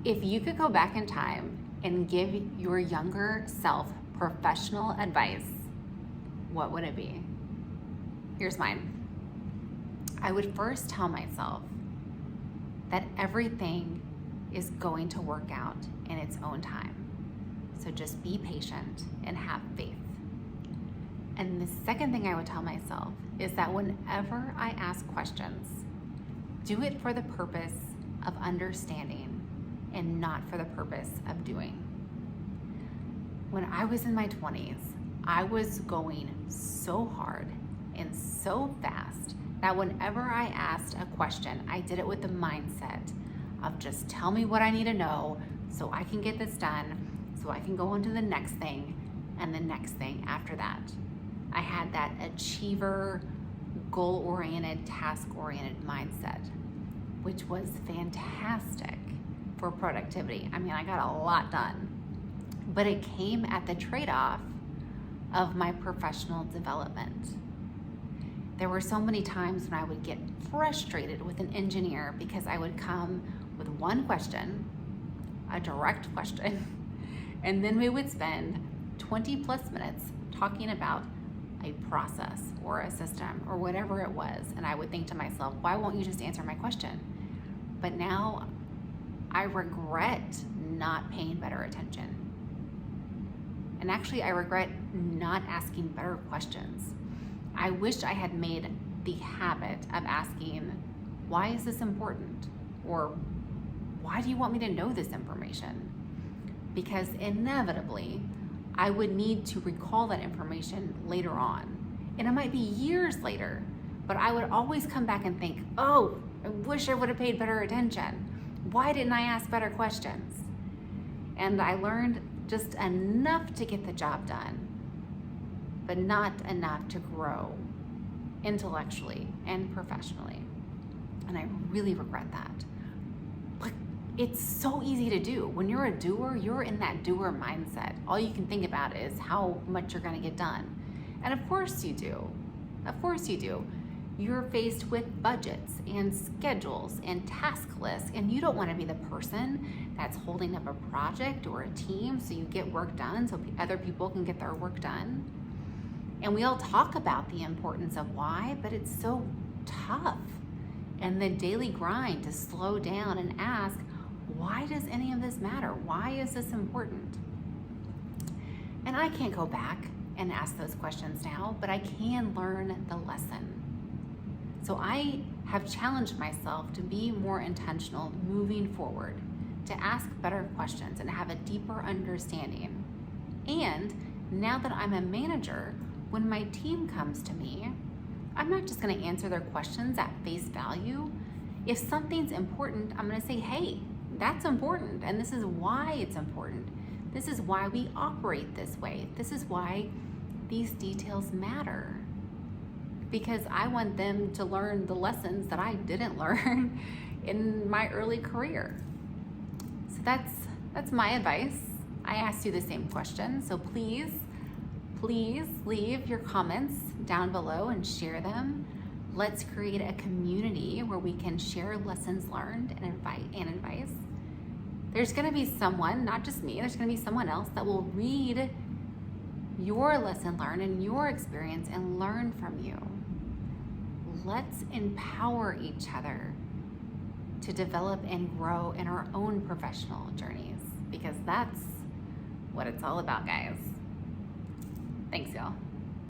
If you could go back in time and give your younger self professional advice, what would it be? Here's mine. I would first tell myself that everything is going to work out in its own time. So just be patient and have faith. And the second thing I would tell myself is that whenever I ask questions, do it for the purpose of understanding and not for the purpose of doing. When I was in my 20s, I was going so hard and so fast that whenever I asked a question, I did it with the mindset of just tell me what I need to know so I can get this done, so I can go on to the next thing and the next thing after that. I had that achiever, goal-oriented, task-oriented mindset, which was fantastic for productivity. I mean, I got a lot done, but it came at the trade-off of my professional development. There were so many times when I would get frustrated with an engineer because I would come with one question, a direct question, and then we would spend 20 plus minutes talking about a process or a system or whatever it was. And I would think to myself, why won't you just answer my question? But now I regret not paying better attention. And actually, I regret not asking better questions. I wish I had made the habit of asking, why is this important? Or why do you want me to know this information? Because inevitably, I would need to recall that information later on. And it might be years later, but I would always come back and think, oh, I wish I would have paid better attention. Why didn't I ask better questions? And I learned just enough to get the job done, but not enough to grow intellectually and professionally. And I really regret that. But it's so easy to do. When you're a doer, you're in that doer mindset. All you can think about is how much you're gonna get done. And of course you do. Of course you do. You're faced with budgets and schedules and task lists, and you don't wanna be the person that's holding up a project or a team so you get work done so other people can get their work done. And we all talk about the importance of why, but it's so tough. And the daily grind to slow down and ask, why does any of this matter? Why is this important? And I can't go back and ask those questions now, but I can learn the lesson. So I have challenged myself to be more intentional moving forward, to ask better questions and have a deeper understanding. And now that I'm a manager, when my team comes to me, I'm not just gonna answer their questions at face value. If something's important, I'm gonna say, hey, that's important, and this is why it's important. This is why we operate this way. This is why these details matter. Because I want them to learn the lessons that I didn't learn in my early career. So that's my advice. I asked you the same question, so please leave your comments down below and share them. Let's create a community where we can share lessons learned and advice. There's gonna be someone, not just me, there's gonna be someone else that will read your lesson learned and your experience and learn from you. Let's empower each other to develop and grow in our own professional journeys, because that's what it's all about, guys. Thanks, y'all.